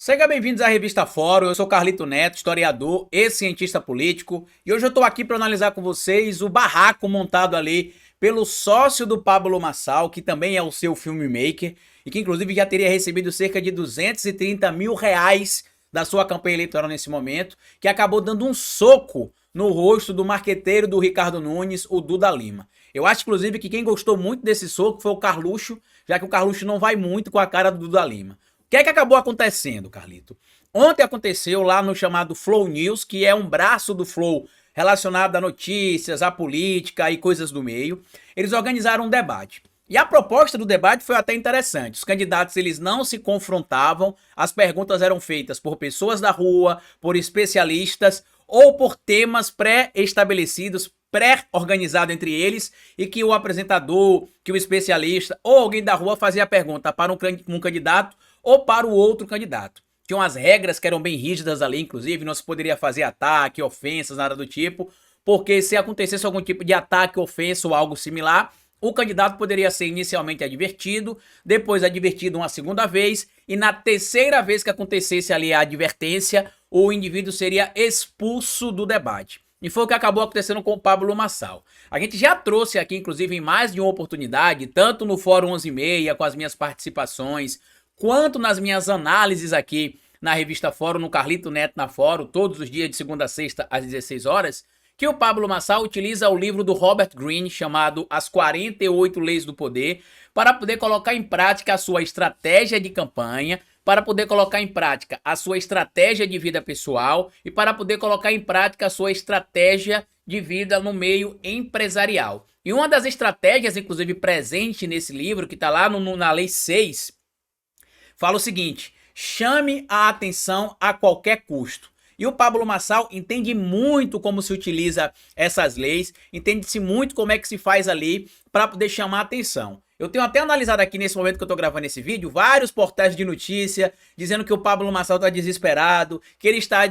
Sejam bem-vindos à Revista Fórum, eu sou Carlito Neto, historiador e cientista político, e hoje eu estou aqui para analisar com vocês o barraco montado ali pelo sócio do Pablo Marçal, que também é o seu filmmaker, e que inclusive já teria recebido cerca de 230 mil reais da sua campanha eleitoral nesse momento, que acabou dando um soco no rosto do marqueteiro do Ricardo Nunes, o Duda Lima. Eu acho, inclusive, que quem gostou muito desse soco foi o Carluxo, já que o Carluxo não vai muito com a cara do Duda Lima. O que é que acabou acontecendo, Carlito? Ontem aconteceu lá no chamado Flow News, que é um braço do Flow relacionado a notícias, a política e coisas do meio. Eles organizaram um debate. E a proposta do debate foi até interessante. Os candidatos eles não se confrontavam, as perguntas eram feitas por pessoas da rua, por especialistas ou por temas pré-estabelecidos, pré-organizado entre eles, e que o apresentador, que o especialista ou alguém da rua fazia a pergunta para um candidato ou para o outro candidato. Tinham as regras que eram bem rígidas ali, inclusive, não se poderia fazer ataque, ofensas, nada do tipo, porque se acontecesse algum tipo de ataque, ofensa ou algo similar, o candidato poderia ser inicialmente advertido, depois advertido uma segunda vez, e na terceira vez que acontecesse ali a advertência, o indivíduo seria expulso do debate. E foi o que acabou acontecendo com o Pablo Marçal. A gente já trouxe aqui, inclusive, em mais de uma oportunidade, tanto no Fórum 11:30, com as minhas participações, quanto nas minhas análises aqui na Revista Fórum, no Carlito Neto na Fórum, todos os dias de segunda a sexta às 16 horas, que o Pablo Marçal utiliza o livro do Robert Greene, chamado As 48 Leis do Poder, para poder colocar em prática a sua estratégia de campanha, para poder colocar em prática a sua estratégia de vida pessoal e para poder colocar em prática a sua estratégia de vida no meio empresarial. E uma das estratégias, inclusive, presente nesse livro, que está lá na Lei 6, fala o seguinte: chame a atenção a qualquer custo. E o Pablo Marçal entende muito como se utiliza essas leis, entende-se muito como é que se faz ali para poder chamar a atenção. Eu tenho até analisado aqui nesse momento que eu tô gravando esse vídeo, vários portais de notícia dizendo que o Pablo Marçal tá desesperado, que ele está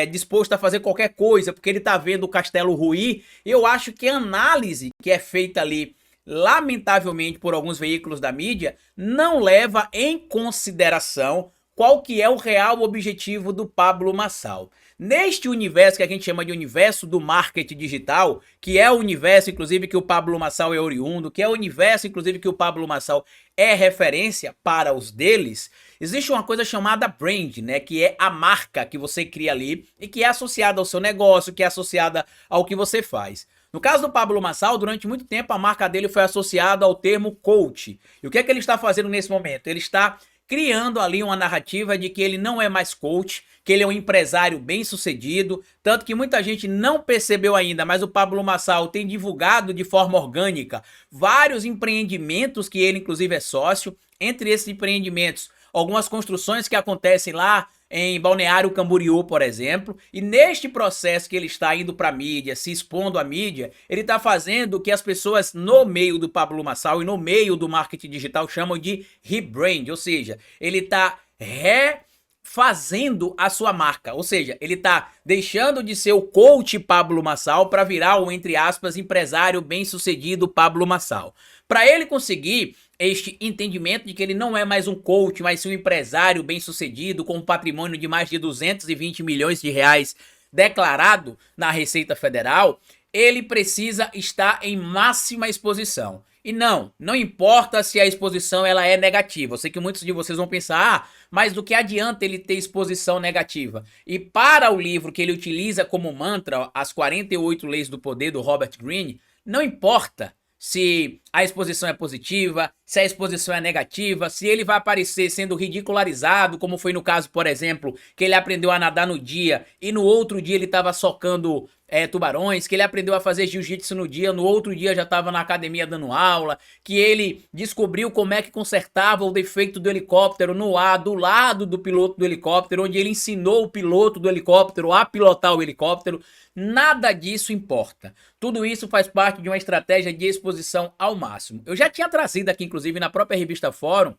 disposto a fazer qualquer coisa, porque ele tá vendo o castelo ruir. Eu acho que a análise que é feita ali, lamentavelmente por alguns veículos da mídia, não leva em consideração qual que é o real objetivo do Pablo Marçal. Neste universo que a gente chama de universo do marketing digital, que é o universo, inclusive, que o Pablo Marçal é oriundo, que é o universo, inclusive, que o Pablo Marçal é referência para os deles, existe uma coisa chamada brand, né, que é a marca que você cria ali e que é associada ao seu negócio, que é associada ao que você faz. No caso do Pablo Marçal, durante muito tempo a marca dele foi associada ao termo coach. E o que é que ele está fazendo nesse momento? Ele está criando ali uma narrativa de que ele não é mais coach, que ele é um empresário bem-sucedido, tanto que muita gente não percebeu ainda, mas o Pablo Marçal tem divulgado de forma orgânica vários empreendimentos que ele inclusive é sócio, entre esses empreendimentos, algumas construções que acontecem lá em Balneário Camboriú, por exemplo, e neste processo que ele está indo para a mídia, se expondo à mídia, ele está fazendo o que as pessoas no meio do Pablo Marçal e no meio do marketing digital chamam de rebrand, ou seja, ele está refazendo a sua marca, ou seja, ele está deixando de ser o coach Pablo Marçal para virar o, entre aspas, empresário bem-sucedido Pablo Marçal. Para ele conseguir este entendimento de que ele não é mais um coach, mas sim um empresário bem-sucedido com um patrimônio de mais de 220 milhões de reais declarado na Receita Federal, ele precisa estar em máxima exposição. E não importa se a exposição ela é negativa. Eu sei que muitos de vocês vão pensar, mas do que adianta ele ter exposição negativa? E para o livro que ele utiliza como mantra, As 48 Leis do Poder, do Robert Greene, não importa se a exposição é positiva, se a exposição é negativa, se ele vai aparecer sendo ridicularizado, como foi no caso, por exemplo, que ele aprendeu a nadar no dia e no outro dia ele estava socando tubarões, que ele aprendeu a fazer jiu-jitsu no dia, no outro dia já estava na academia dando aula, que ele descobriu como é que consertava o defeito do helicóptero no ar, do lado do piloto do helicóptero, onde ele ensinou o piloto do helicóptero a pilotar o helicóptero. Nada disso importa. Tudo isso faz parte de uma estratégia de exposição ao máximo. Eu já tinha trazido aqui, inclusive, na própria Revista Fórum,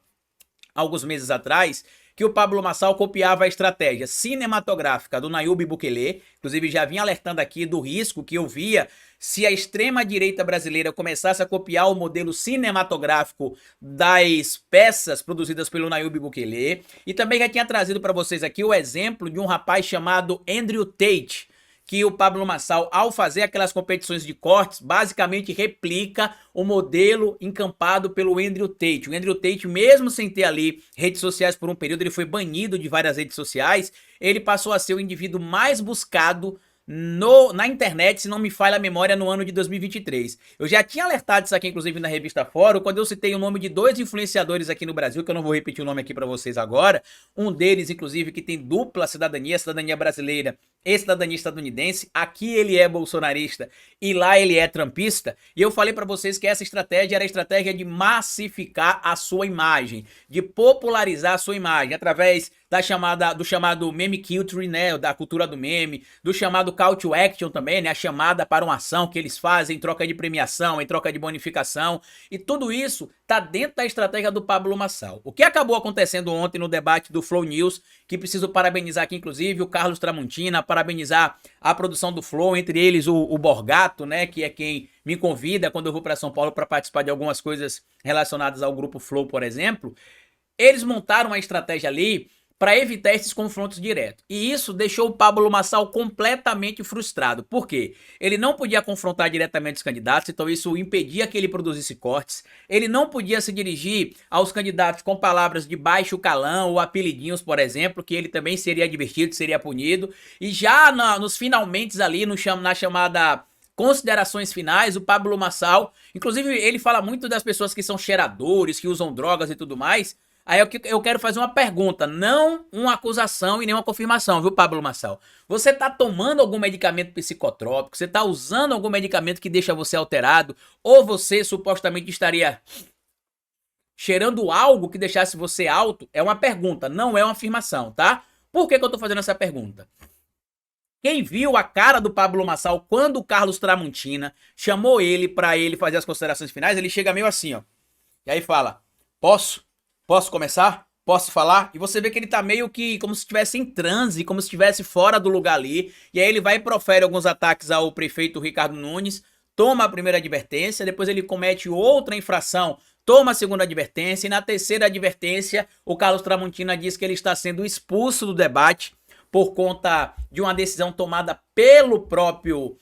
alguns meses atrás, que o Pablo Marçal copiava a estratégia cinematográfica do Nayib Bukele, inclusive já vinha alertando aqui do risco que eu via se a extrema-direita brasileira começasse a copiar o modelo cinematográfico das peças produzidas pelo Nayib Bukele, e também já tinha trazido para vocês aqui o exemplo de um rapaz chamado Andrew Tate, que o Pablo Marçal, ao fazer aquelas competições de cortes, basicamente replica o modelo encampado pelo Andrew Tate. O Andrew Tate, mesmo sem ter ali redes sociais por um período, ele foi banido de várias redes sociais, ele passou a ser o indivíduo mais buscado na internet, se não me falha a memória, no ano de 2023. Eu já tinha alertado isso aqui, inclusive, na revista Fórum, quando eu citei o nome de dois influenciadores aqui no Brasil, que eu não vou repetir o nome aqui para vocês agora. Um deles, inclusive, que tem dupla cidadania brasileira e cidadania estadunidense. Aqui ele é bolsonarista e lá ele é trumpista. E eu falei para vocês que essa estratégia era a estratégia de massificar a sua imagem, de popularizar a sua imagem, através do chamado meme culture, né, da cultura do meme, do chamado call to action também, né, a chamada para uma ação que eles fazem em troca de premiação, em troca de bonificação, e tudo isso tá dentro da estratégia do Pablo Marçal. O que acabou acontecendo ontem no debate do Flow News, que preciso parabenizar aqui, inclusive, o Carlos Tramontina, parabenizar a produção do Flow, entre eles o Borgato, né, que é quem me convida quando eu vou para São Paulo para participar de algumas coisas relacionadas ao grupo Flow, por exemplo. Eles montaram uma estratégia ali para evitar esses confrontos diretos. E isso deixou o Pablo Marçal completamente frustrado. Por quê? Ele não podia confrontar diretamente os candidatos, então isso impedia que ele produzisse cortes. Ele não podia se dirigir aos candidatos com palavras de baixo calão ou apelidinhos, por exemplo, que ele também seria advertido, seria punido. E já nos finalmente ali, na chamada considerações finais, o Pablo Marçal, inclusive ele fala muito das pessoas que são cheiradores, que usam drogas e tudo mais. Aí eu quero fazer uma pergunta, não uma acusação e nem uma confirmação, viu, Pablo Marçal? Você tá tomando algum medicamento psicotrópico? Você tá usando algum medicamento que deixa você alterado? Ou você supostamente estaria cheirando algo que deixasse você alto? É uma pergunta, não é uma afirmação, tá? Por que eu tô fazendo essa pergunta? Quem viu a cara do Pablo Marçal quando o Carlos Tramontina chamou ele pra ele fazer as considerações finais, ele chega meio assim, ó. E aí fala, posso? Posso começar? Posso falar? E você vê que ele tá meio que como se estivesse em transe, como se estivesse fora do lugar ali. E aí ele vai e profere alguns ataques ao prefeito Ricardo Nunes, toma a primeira advertência, depois ele comete outra infração, toma a segunda advertência, e na terceira advertência o Carlos Tramontina diz que ele está sendo expulso do debate por conta de uma decisão tomada pelo próprio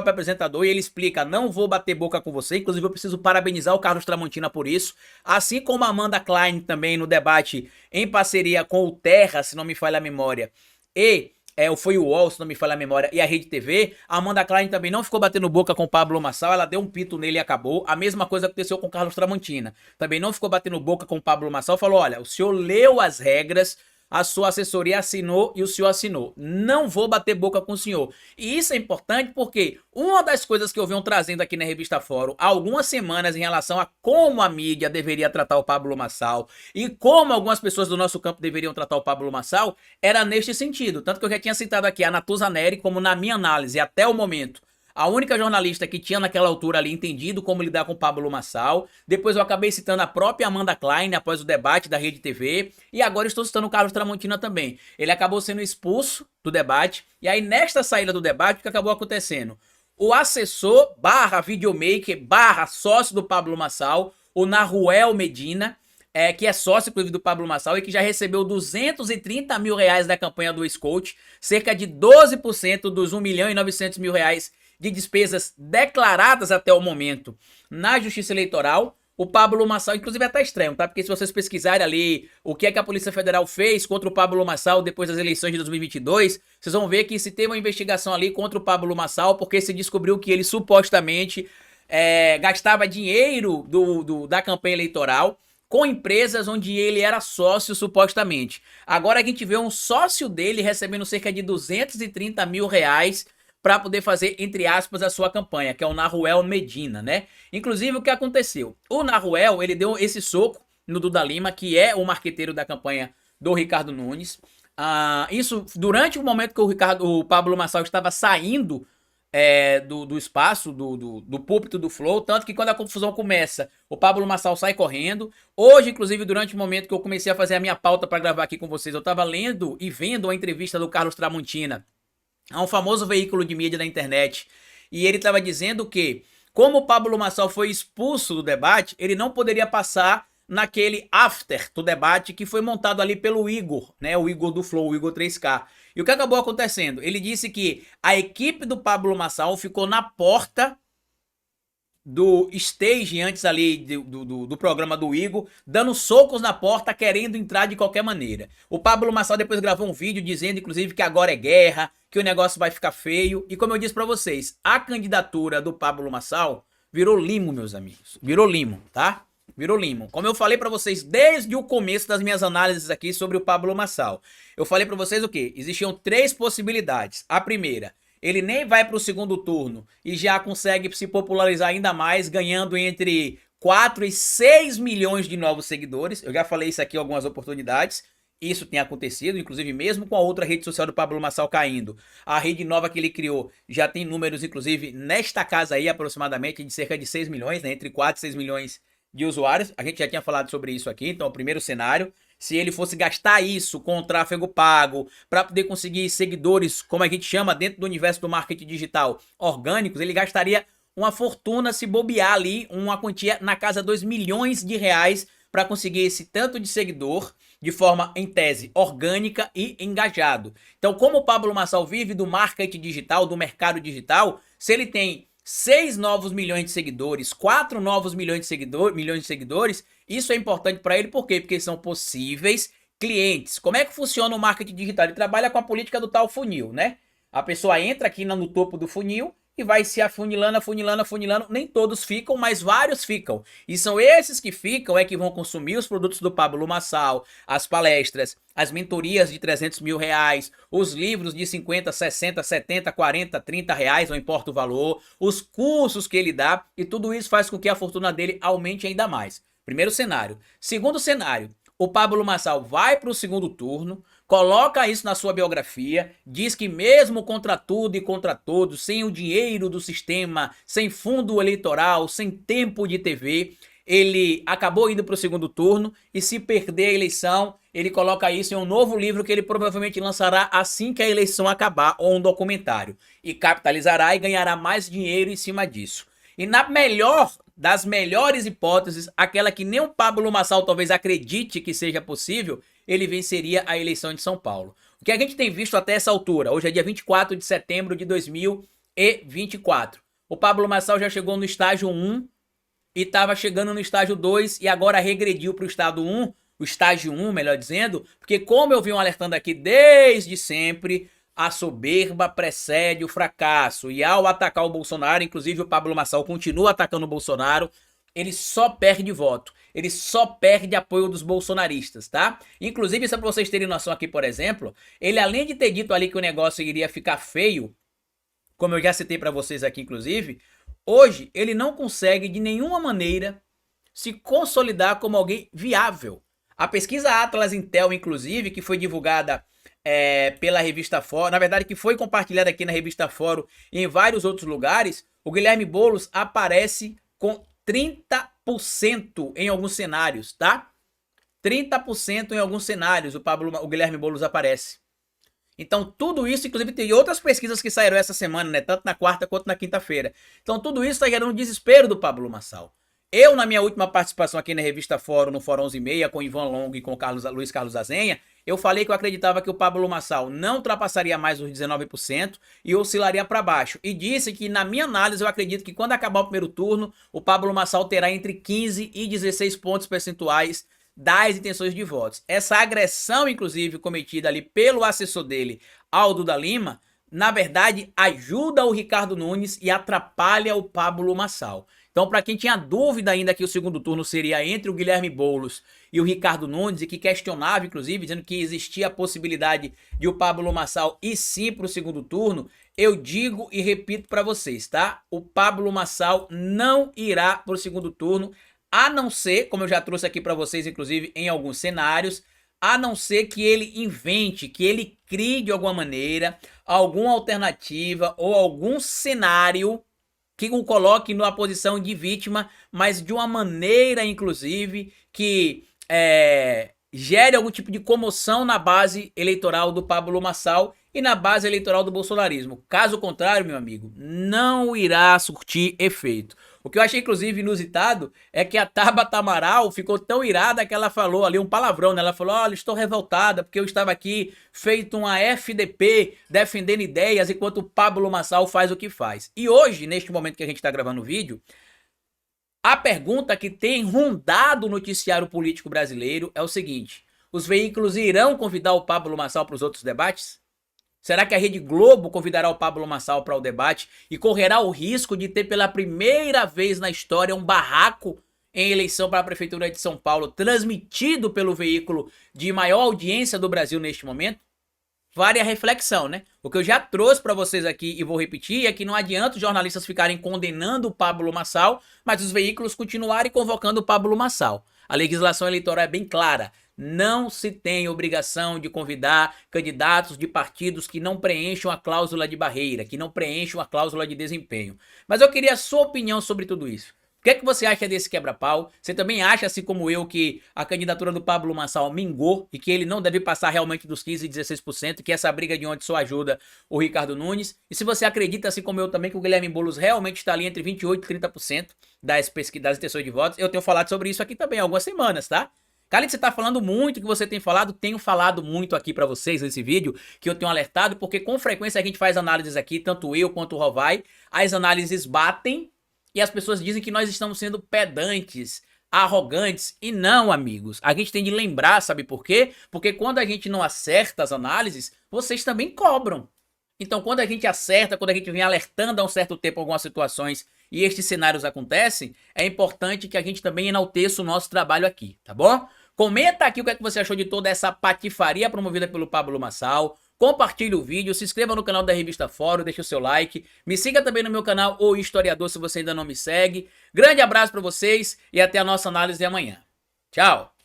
apresentador, e ele explica, não vou bater boca com você, inclusive eu preciso parabenizar o Carlos Tramontina por isso, assim como a Amanda Klein também no debate em parceria com o Terra, se não me falha a memória, e foi o UOL, se não me falha a memória, e a Rede TV, a Amanda Klein também não ficou batendo boca com o Pablo Marçal, ela deu um pito nele e acabou. A mesma coisa aconteceu com o Carlos Tramontina, também não ficou batendo boca com o Pablo Marçal, falou, olha, o senhor leu as regras, a sua assessoria assinou e o senhor assinou. Não vou bater boca com o senhor. E isso é importante porque uma das coisas que eu venho trazendo aqui na Revista Fórum há algumas semanas em relação a como a mídia deveria tratar o Pablo Marçal e como algumas pessoas do nosso campo deveriam tratar o Pablo Marçal era neste sentido. Tanto que eu já tinha citado aqui a Natuza Neri como, na minha análise, até o momento, a única jornalista que tinha naquela altura ali entendido como lidar com o Pablo Marçal. Depois eu acabei citando a própria Amanda Klein após o debate da Rede TV. E agora estou citando o Carlos Tramontina também. Ele acabou sendo expulso do debate. E aí nesta saída do debate, o que acabou acontecendo? O assessor / videomaker / sócio do Pablo Marçal, o Naruel Medina, que é sócio inclusive do Pablo Marçal e que já recebeu 230 mil reais da campanha do ex-coach, cerca de 12% dos 1 milhão e 900 mil reais de despesas declaradas até o momento na Justiça Eleitoral. O Pablo Marçal, inclusive é até estranho, tá? Porque se vocês pesquisarem ali o que é que a Polícia Federal fez contra o Pablo Marçal depois das eleições de 2022, vocês vão ver que se teve uma investigação ali contra o Pablo Marçal porque se descobriu que ele supostamente gastava dinheiro da campanha eleitoral com empresas onde ele era sócio supostamente. Agora a gente vê um sócio dele recebendo cerca de 230 mil reais para poder fazer, entre aspas, a sua campanha, que é o Naruel Medina, né? Inclusive, o que aconteceu? O Naruel, ele deu esse soco no Duda Lima, que é o marqueteiro da campanha do Ricardo Nunes. Isso durante o momento que o Pablo Marçal estava saindo do espaço, do púlpito do Flow, tanto que quando a confusão começa, o Pablo Marçal sai correndo. Hoje, inclusive, durante o momento que eu comecei a fazer a minha pauta para gravar aqui com vocês, eu tava lendo e vendo a entrevista do Carlos Tramontina a um famoso veículo de mídia da internet, e ele estava dizendo que, como o Pablo Marçal foi expulso do debate, ele não poderia passar naquele after do debate que foi montado ali pelo Igor, né, o Igor do Flow, o Igor 3K. E o que acabou acontecendo? Ele disse que a equipe do Pablo Marçal ficou na porta do stage antes ali do programa do Igor, dando socos na porta, querendo entrar de qualquer maneira. O Pablo Marçal depois gravou um vídeo dizendo, inclusive, que agora é guerra, que o negócio vai ficar feio. E como eu disse pra vocês, a candidatura do Pablo Marçal virou limo, meus amigos. Virou limo, tá? Virou limo. Como eu falei pra vocês desde o começo das minhas análises aqui sobre o Pablo Marçal. Eu falei pra vocês o quê? Existiam 3 possibilidades. A primeira, ele nem vai para o segundo turno e já consegue se popularizar ainda mais, ganhando entre 4 e 6 milhões de novos seguidores. Eu já falei isso aqui em algumas oportunidades. Isso tem acontecido, inclusive mesmo com a outra rede social do Pablo Marçal caindo. A rede nova que ele criou já tem números, inclusive, nesta casa aí, aproximadamente, de cerca de 6 milhões, né? Entre 4 e 6 milhões de usuários. A gente já tinha falado sobre isso aqui, então é o primeiro cenário. Se ele fosse gastar isso com o tráfego pago para poder conseguir seguidores, como a gente chama dentro do universo do marketing digital, orgânicos, ele gastaria uma fortuna se bobear ali, uma quantia na casa de 2 milhões de reais para conseguir esse tanto de seguidor de forma, em tese, orgânica e engajado. Então, como o Pablo Marçal vive do marketing digital, do mercado digital, se ele tem 6 novos milhões de seguidores, 4 novos milhões de seguidores, isso é importante para ele, por quê? Porque são possíveis clientes. Como é que funciona o marketing digital? Ele trabalha com a política do tal funil, né? A pessoa entra aqui no topo do funil e vai se afunilando, afunilando, afunilando. Nem todos ficam, mas vários ficam. E são esses que ficam que vão consumir os produtos do Pablo Marçal, as palestras, as mentorias de 300 mil reais, os livros de 50, 60, 70, 40, 30 reais, não importa o valor, os cursos que ele dá, e tudo isso faz com que a fortuna dele aumente ainda mais. Primeiro cenário. Segundo cenário, o Pablo Marçal vai para o segundo turno, coloca isso na sua biografia, diz que mesmo contra tudo e contra todos, sem o dinheiro do sistema, sem fundo eleitoral, sem tempo de TV, ele acabou indo para o segundo turno e se perder a eleição, ele coloca isso em um novo livro que ele provavelmente lançará assim que a eleição acabar, ou um documentário, e capitalizará e ganhará mais dinheiro em cima disso. E na melhor das melhores hipóteses, aquela que nem o Pablo Marçal talvez acredite que seja possível, ele venceria a eleição de São Paulo. O que a gente tem visto até essa altura, hoje é dia 24 de setembro de 2024. O Pablo Marçal já chegou no estágio 1 e estava chegando no estágio 2 e agora regrediu para o estágio 1, o estágio 1, melhor dizendo, porque como eu venho alertando aqui desde sempre, a soberba precede o fracasso. E ao atacar o Bolsonaro, inclusive o Pablo Marçal continua atacando o Bolsonaro, ele só perde voto. Ele só perde apoio dos bolsonaristas, tá? Inclusive, só pra vocês terem noção aqui, por exemplo, ele além de ter dito ali que o negócio iria ficar feio, como eu já citei pra vocês aqui, inclusive, hoje ele não consegue de nenhuma maneira se consolidar como alguém viável. A pesquisa Atlas Intel, inclusive, que foi divulgada pela revista Fórum, na verdade que foi compartilhada aqui na revista Fórum e em vários outros lugares, o Guilherme Boulos aparece com 30% em alguns cenários, tá? 30% em alguns cenários o Guilherme Boulos aparece. Então tudo isso, inclusive tem outras pesquisas que saíram essa semana, né? Tanto na quarta quanto na quinta-feira. Então tudo isso está gerando um desespero do Pablo Marçal. Eu, na minha última participação aqui na revista Fórum, no Fórum 11:30, com Ivan Longo e com Luiz Carlos Azenha, eu falei que eu acreditava que o Pablo Marçal não ultrapassaria mais os 19% e oscilaria para baixo. E disse que, na minha análise, eu acredito que quando acabar o primeiro turno, o Pablo Marçal terá entre 15 e 16 pontos percentuais das intenções de votos. Essa agressão, inclusive, cometida ali pelo assessor dele, Aldo da Lima, na verdade, ajuda o Ricardo Nunes e atrapalha o Pablo Marçal. Então, para quem tinha dúvida ainda que o segundo turno seria entre o Guilherme Boulos e o Ricardo Nunes, e que questionava, inclusive, dizendo que existia a possibilidade de o Pablo Marçal ir sim para o segundo turno, eu digo e repito para vocês, tá? O Pablo Marçal não irá para o segundo turno, a não ser, como eu já trouxe aqui para vocês, inclusive, em alguns cenários, a não ser que ele invente, que ele crie de alguma maneira alguma alternativa ou algum cenário que o coloque numa posição de vítima, mas de uma maneira, inclusive, que gere algum tipo de comoção na base eleitoral do Pablo Marçal e na base eleitoral do bolsonarismo. Caso contrário, meu amigo, não irá surtir efeito. O que eu achei, inclusive, inusitado é que a Tabata Amaral ficou tão irada que ela falou ali um palavrão, né? Ela falou, olha, estou revoltada porque eu estava aqui feito uma FDP defendendo ideias enquanto o Pablo Marçal faz o que faz. E hoje, neste momento que a gente está gravando o vídeo, a pergunta que tem rondado o noticiário político brasileiro é o seguinte: os veículos irão convidar o Pablo Marçal para os outros debates? Será que a Rede Globo convidará o Pablo Marçal para o debate e correrá o risco de ter pela primeira vez na história um barraco em eleição para a Prefeitura de São Paulo transmitido pelo veículo de maior audiência do Brasil neste momento? Vale a reflexão, né? O que eu já trouxe para vocês aqui e vou repetir é que não adianta os jornalistas ficarem condenando o Pablo Marçal, mas os veículos continuarem convocando o Pablo Marçal. A legislação eleitoral é bem clara. Não se tem obrigação de convidar candidatos de partidos que não preencham a cláusula de barreira, que não preencham a cláusula de desempenho. Mas eu queria a sua opinião sobre tudo isso. O que é que você acha desse quebra-pau? Você também acha, assim como eu, que a candidatura do Pablo Marçal mingou e que ele não deve passar realmente dos 15% e 16%, que essa briga de ontem só ajuda o Ricardo Nunes? E se você acredita, assim como eu também, que o Guilherme Boulos realmente está ali entre 28% e 30% das intenções de votos, eu tenho falado sobre isso aqui também há algumas semanas, tá? Khalid, você tá falando muito, que você tem falado, tenho falado muito aqui pra vocês nesse vídeo, que eu tenho alertado, porque com frequência a gente faz análises aqui, tanto eu quanto o Rovai, as análises batem e as pessoas dizem que nós estamos sendo pedantes, arrogantes, e não, amigos. A gente tem de lembrar, sabe por quê? Porque quando a gente não acerta as análises, vocês também cobram. Então, quando a gente acerta, quando a gente vem alertando há um certo tempo algumas situações e estes cenários acontecem, é importante que a gente também enalteça o nosso trabalho aqui, tá bom? Comenta aqui o que é que você achou de toda essa patifaria promovida pelo Pablo Marçal. Compartilhe o vídeo, se inscreva no canal da Revista Fórum, deixe o seu like. Me siga também no meu canal O Historiador se você ainda não me segue. Grande abraço para vocês e até a nossa análise de amanhã. Tchau!